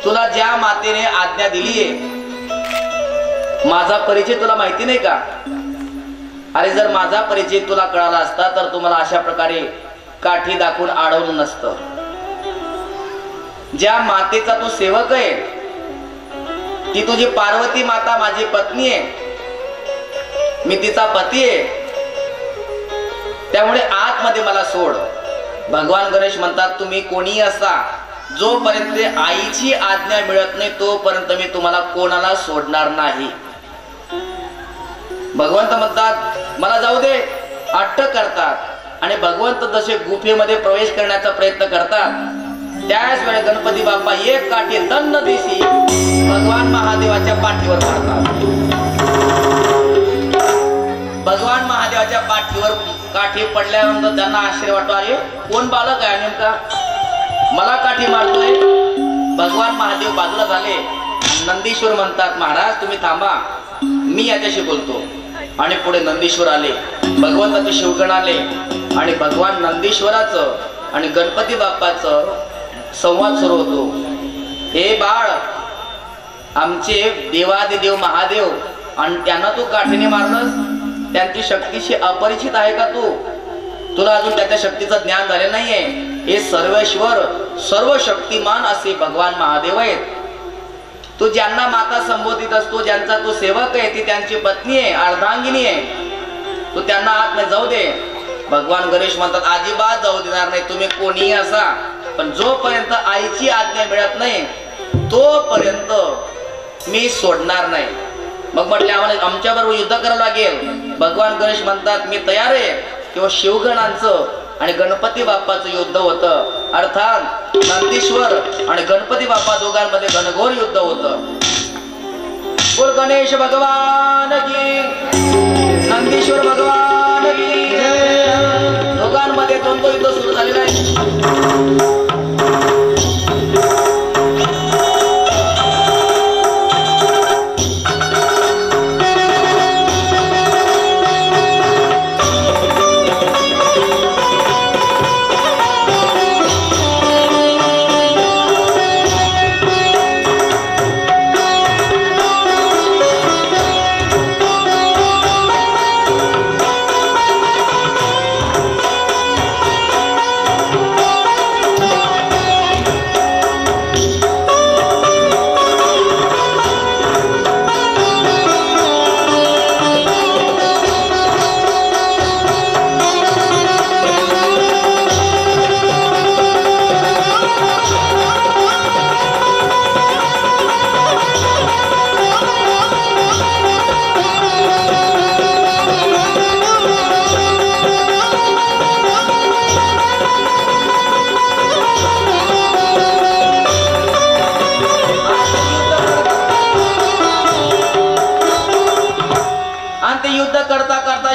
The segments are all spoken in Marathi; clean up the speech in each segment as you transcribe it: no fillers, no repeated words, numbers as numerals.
तुला ज्या मातेने आज्ञा दिलीये, माझा परिचय तुला माहिती नाही का? अरे जर माझा परिचय तुला कळाला असता तर तुम्हाला अशा प्रकारे काठी दाखवून अडवलं नसतं. ज्या मातेचा तू सेवक आहे ती तुझी पार्वती माता माझी पत्नी आहे, मी तिचा पती आहे. त्यामुळे आतमध्ये मला सोड. भगवान गणेश म्हणतात तुम्ही कोणी असा, जोपर्यंत आईची आज्ञा मिळत नाही तोपर्यंत मी तुम्हाला कोणाला सोडणार नाही. भगवंत म्हणतात मला जाऊ दे, अटक करतात आणि भगवंत जसे गुफेमध्ये प्रवेश करण्याचा प्रयत्न करतात त्याच वेळी गणपती बाप्पा एक काठी दंड दिशी भगवान महादेवाच्या पाठीवर पडतात. भगवान महादेवाच्या पाठीवर काठी पडल्यानंतर त्यांना आश्चर्य वाटतो, अरे कोण बालक आहे नेमका मला काठी मारतोय. भगवान महादेव बाजूला झाले. नंदीश्वर म्हणतात महाराज तुम्ही थांबा, मी याच्याशी बोलतो. आणि पुढे नंदीश्वर आले, भगवंताचे शिवगण आले आणि भगवान नंदीश्वराचं आणि गणपती बाप्पाचं संवाद सुरू होतो. हे बाळ, आमचे देवादिदेव महादेव आणि त्यांना तू काठीने मारलंस, त्यांची शक्तीशी अपरिचित आहे का तू? तुला अजून त्याच्या शक्तीचं ज्ञान झाले नाहीये. हे सर्वेश्वर सर्व शक्तिमान असे भगवान महादेव आहेत. तू ज्यांना माता संबोधित असतो, ज्यांचा तू सेवक आहे, ती त्यांची पत्नी आहे, अर्धांगिनी आहे. तू त्यांना आत नाही जाऊ दे. भगवान गणेश म्हणतात अजिबात जाऊ देणार नाही, तुम्ही कोणीही असा, पण जोपर्यंत आईची आज्ञा मिळत नाही तोपर्यंत मी सोडणार नाही. मग म्हटले आम्हाला आमच्या बरोबर युद्ध करावं लागेल. भगवान गणेश म्हणतात मी तयार आहे. किंवा शिवगणांचं आणि गणपती बाप्पाचं युद्ध होतं. अर्थात नंदीश्वर आणि गणपती बाप्पा दोघांमध्ये घनघोर युद्ध होतं. बोल गणेश भगवान की, नंदीश्वर भगवान की. दोघांमध्ये द्वंद्व युद्ध सुरू झालेलं आहे.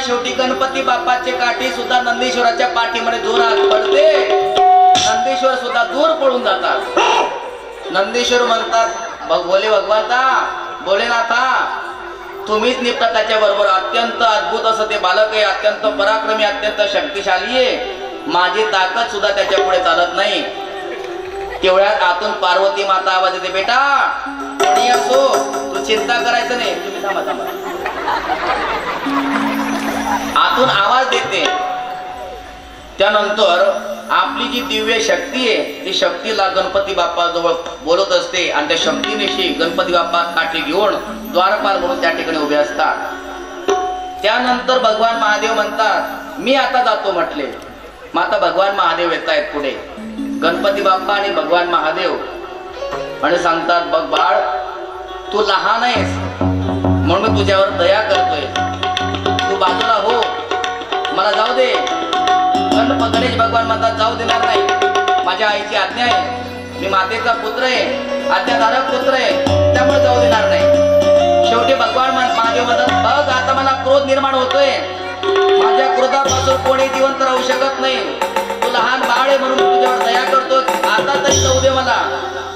शेवटी गणपती बाप्पाची काठी सुद्धा नंदीश्वराच्या पाठीमध्ये जोरात पडते. नंदीश्वर सुद्धा दूर पळून जातात. नंदीश्वर म्हणतात भोले भगवंता, भोलेनाथा, तुम्हीच निपटा त्याच्या बरोबर. अत्यंत अद्भुत असं ते बालक आहे, अत्यंत पराक्रमी, अत्यंत शक्तिशाली आहे. माझी ताकद सुद्धा त्याच्या पुढे चालत नाही. तेवढ्यात आतून पार्वती माता आवाज येते, बेटा कोणी असो तू चिंता करायचं नाही. तुम्ही थांबा थांबा. आतून आवाज देते. त्यानंतर आपली जी दिव्य शक्ती आहे ती शक्तीला गणपती बाप्पा जवळ बोलत असते आणि त्या शक्तीनिशी गणपती बाप्पा काठी घेऊन द्वारपाल म्हणून त्या ठिकाणी उभे असतात. त्यानंतर भगवान महादेव म्हणतात मी आता जातो म्हटले. माता भगवान महादेव येत आहेत पुढे, गणपती बाप्पा आणि भगवान महादेव, आणि सांगतात बघ बाळ, तू लहान आहेस म्हणून मी तुझ्यावर दया करतोय, तू बाजूला हो, मला जाऊ दे. गणेश भगवान म्हणतात जाऊ देणार नाही, माझ्या आईची आज्ञा आहे, मी मातेचा पुत्र आहे, आज्ञाधारक पुत्र आहे, त्यामुळे जाऊ देणार नाही. शेवटी भगवान महादेव म्हणतात बघ आता मला क्रोध निर्माण होतोय, माझ्या क्रोधापासून कोणी जिवंत राहू शकत नाही, तू लहान बाळ आहे म्हणून तुझ्यावर दया करतो, आता तरी जाऊ दे मला.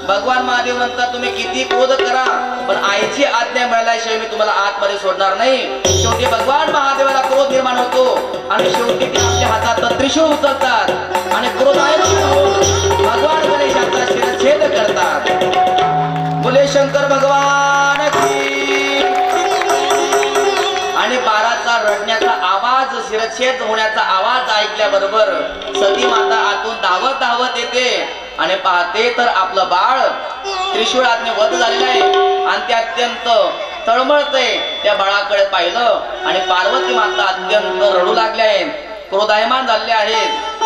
भगवान महादेव म्हणतात तुम्ही किती क्रोध करा पण आईची आज्ञा मिळाल्याशिवाय मी तुम्हाला आतमध्ये सोडणार नाही. शेवटी भगवान महादेवाला क्रोध निर्माण होतो आणि शेवटी ते आपल्या हातात त्रिशूळ उचलतात आणि क्रोधायमान होऊन भगवान गणेशाचा शिरच्छेद करतात. वधछेद होण्याचा आवाज ऐकल्याबरोबर सती माता आतून धावत धावत येते आणि पाहते तर आपलं बाळ त्रिशूळाने वध झालेलं आहे आणि ते अत्यंत तळमळते. त्या बाळाकडे पाहिलं आणि पार्वती माता अत्यंत रडू लागल्या आहेत, क्रोधायमान झाले आहेत.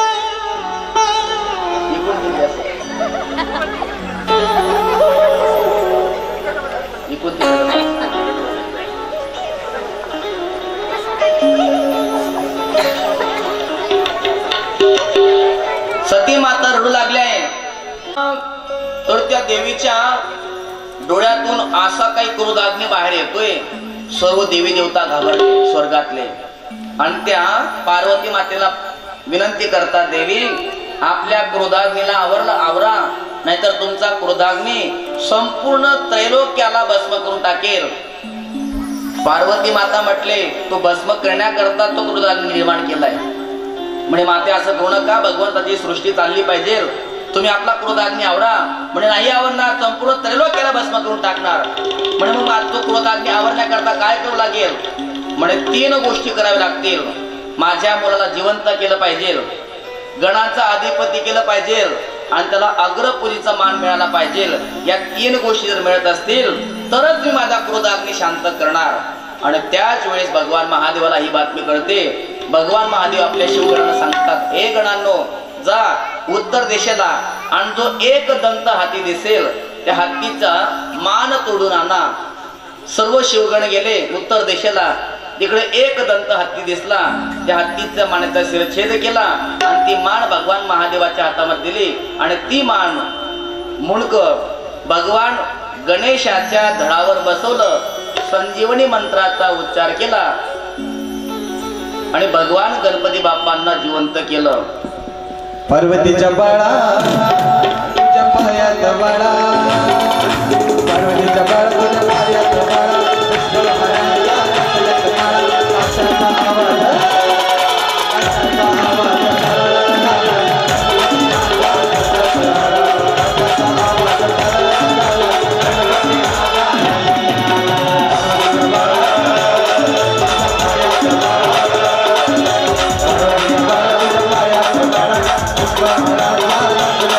सती माता रडू लागल्या आहे. तर त्या देवीच्या डोळ्यातून असा काही क्रोधाग्नी बाहेर येतोय. सर्व देवी देवता घाबरले स्वर्गातले आणि त्या पार्वती मातेला विनंती करतात, देवी आपल्या क्रोधाग्नीला आवरा, नाहीतर तुमचा क्रोधाग्नी संपूर्ण त्रैलोक्याला भस्म करून टाकेल. पार्वती माता म्हटले, तो भस्म करण्याकरता तो क्रोधाग्नी निर्माण केलाय. म्हणजे माते असं करू नका, भगवंताची सृष्टी चालली पाहिजे, तुम्ही आपला क्रोधाग्नी आवरा. म्हणजे नाही आवरणार, संपूर्ण त्रैलोक्याला भस्म करून टाकणार. म्हणजे मग तो क्रोधाग्नी आवरण्याकरता काय करू लागेल? म्हणजे 3 गोष्टी कराव्या लागतील. माझ्या मुलाला जिवंत केलं पाहिजे, गणाचा अधिपती केलं पाहिजे आणि त्याला अग्रपुरीचा मान मिळाला पाहिजे. या 3 गोष्टी जर मिळत असतील तरच मी माझा क्रोधाग्नी शांत करणार. आणि त्याच वेळेस भगवान महादेवाला ही बातमी कळते. भगवान महादेव आपल्या शिवगणांना सांगतात, हे गणांनो, जा उत्तर दिशेला आणि जो एक दंत हाती दिसेल त्या हत्तीचा मान तोडून आणा. सर्व शिवगण गेले उत्तर दिशेला. तिकडे एक दंत हत्ती दिसला, त्या हत्तीच्या मानेचा शिरछेद केला आणि ती मान भगवान महादेवाच्या हातामध्ये दिली आणि ती मान मुंडक भगवान गणेशाच्या धडावर बसवलं. संजीवनी मंत्राचा उच्चार केला आणि भगवान गणपती बाप्पांना जिवंत केलं. पार्वतीच्या बाळा तुझ्या पायात बाळा, पार्वतीच्या बाळा तुझ्या पायात बाळा,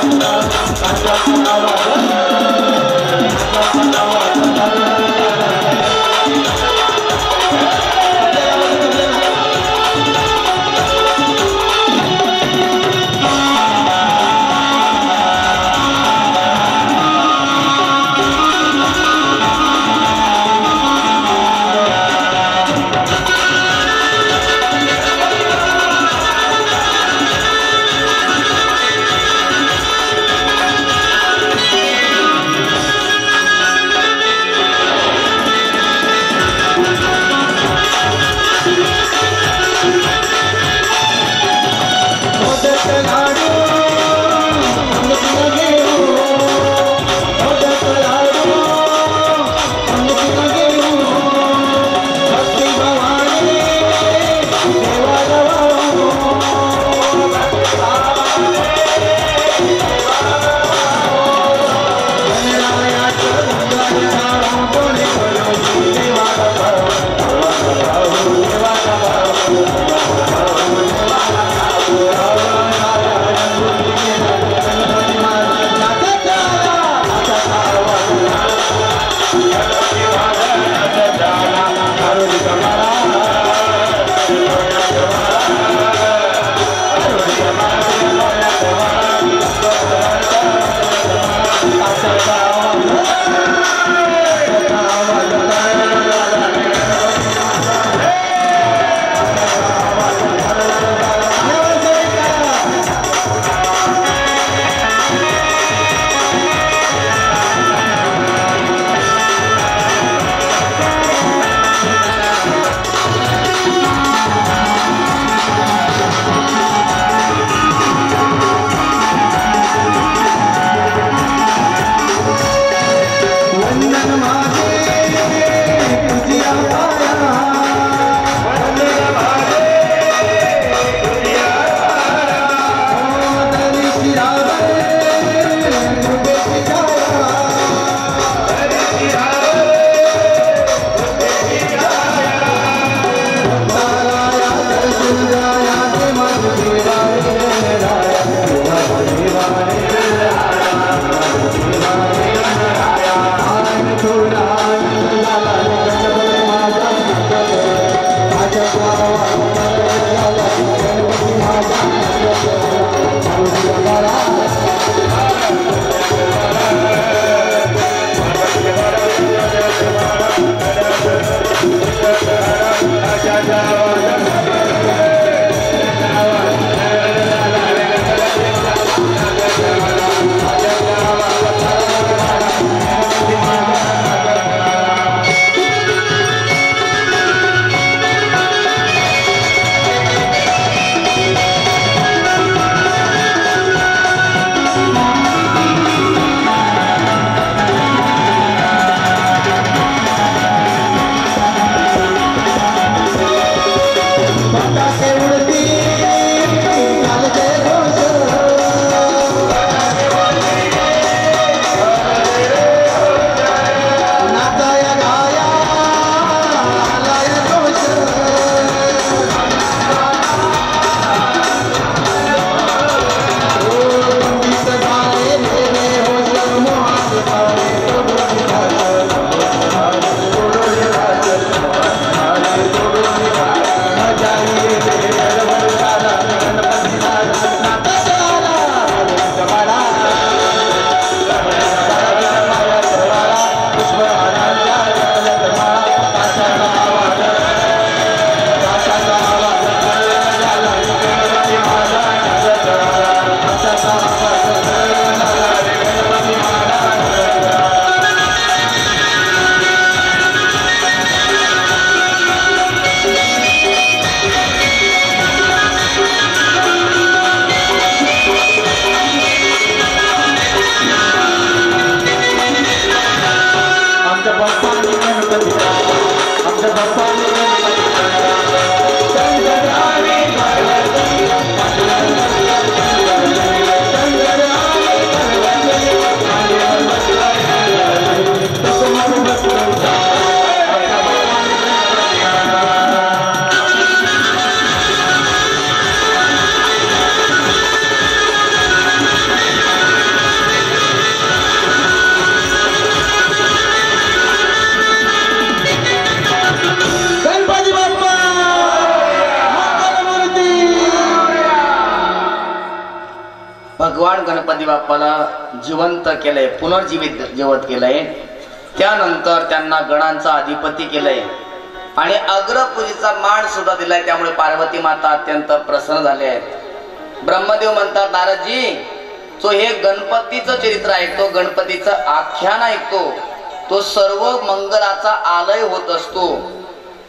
Bye. देवाला जिवंत केलंय, पुनर्जीवित जिवंत केलंय. त्यानंतर त्यांना गणांचा अधिपती केलंय आणि अग्रपूजेचा मान सुद्धा दिलाय. त्यामुळे पार्वती माता अत्यंत प्रसन्न झाले आहेत. ब्रह्मदेव म्हणतात, नारदजी, तो हे गणपतीचं चरित्र ऐकतो, गणपतीचं आख्यान ऐकतो, तो सर्व मंगलाचा आलय होत असतो.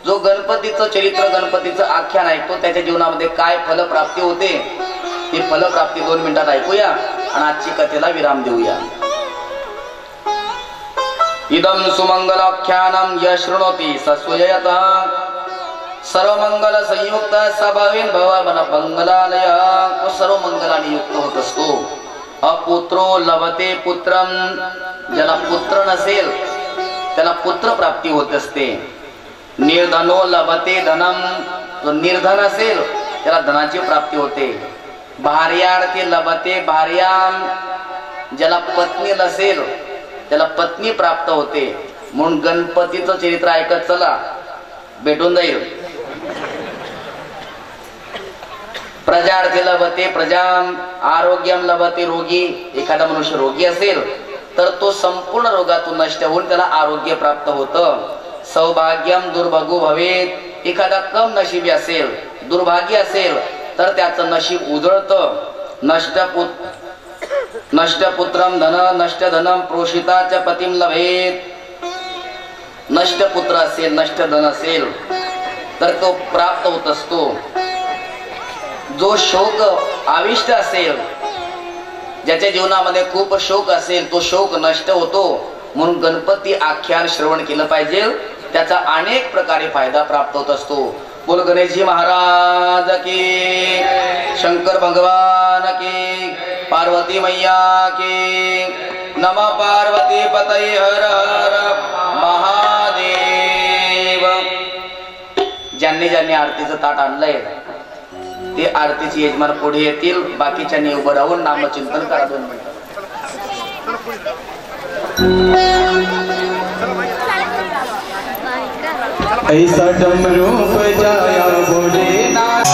जो गणपतीचं चरित्र, गणपतीचं आख्यान ऐकतो, त्याच्या जीवनामध्ये काय फलप्राप्ती होते ती फलप्राप्ती 2 मिनिटात ऐकूया आणि आजची कथेला विराम देऊया. इदम सुमंगलाख्यानम यश शृणोति सस्वयतः सर्व मंगल संयुक्त सभावेन भवन मंगलालय. तो सर्व मंगलाने युक्त होत असतो. अपुत्रो लभते पुत्रम, ज्याला पुत्र नसेल त्याला पुत्र प्राप्ती होत असते. निर्धनो लभते धनम, जो निर्धन असेल त्याला धनाची प्राप्ती होते. भार्यार्थी लभते भार्याम, ज्याला पत्नी नसेल त्याला पत्नी प्राप्त होते. म्हणून गणपतीचं चरित्र ऐकत चला, भेटून जाईल. प्रजार्थी लभते प्रजाम, आरोग्यम लभते रोगी. एखादा मनुष्य रोगी असेल तर तो संपूर्ण रोगातून नष्ट होऊन त्याला आरोग्य प्राप्त होतं. सौभाग्यम दुर्भगो भवेत, एखादा कम नशिबी असेल, दुर्भाग्य असेल तर त्याचं नशीब उजळतं. नष्टपुत्रम धन नष्ट धनम प्रोषिताच्या पतिम लभेत. नष्ट पुत्र असेल, नष्ट धन असेल तर तो प्राप्त होत असतो. जो शोक आविष्ट असेल, ज्याच्या जीवनामध्ये खूप शोक असेल, तो शोक नष्ट होतो. म्हणून गणपती आख्यान श्रवण केलं पाहिजे, त्याचा अनेक प्रकारे फायदा प्राप्त होत असतो. बोल गणेशजी महाराज की, शंकर भगवान की, पार्वती मैया की. नमः पार्वती पतये हर हर महादेव. ज्यांनी ज्यांनी आरतीचं ताट आणलंय ते आरतीचे यजमान पुढे येतील. बाकीच्यांनी उभं राहून नामचिंतन करा 2 मिनिटं. ऐसा डमरू बजाया भोलेनाथ,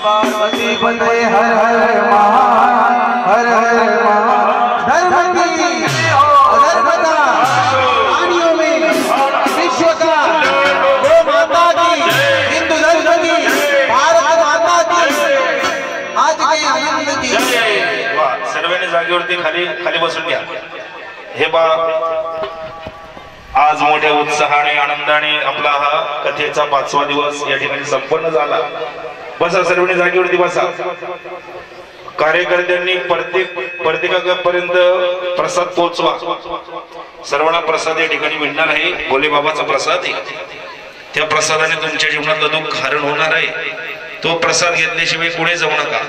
पार्वती पते हर हर महा हर हर महा धर्म की अधर्मता प्राणियों में विश्व का गो माता की हिंदू धर्म की भारत माता की आज के आनंद की सर्वांनी जागेवरती खाली खाली बसून घ्या। हे बा आज मोठ्या उत्साहाने आनंदाने आपला हा कथेचा 5वा दिवस या ठिकाणी संपन्न झाला। बसा सर्वांनी जागेवरती बसा। कार्यकर्त्यांनी प्रत्येकापर्यंत प्रसाद पोहोचवा। सर्वांना प्रसाद या ठिकाणी मिळणार आहे। भोले बाबाचा प्रसाद आहे। त्या प्रसादाने तुमच्या जीवनातलं दुःख हरण होणार आहे। तो प्रसाद घेतल्याशिवाय पुढे जाऊ नका।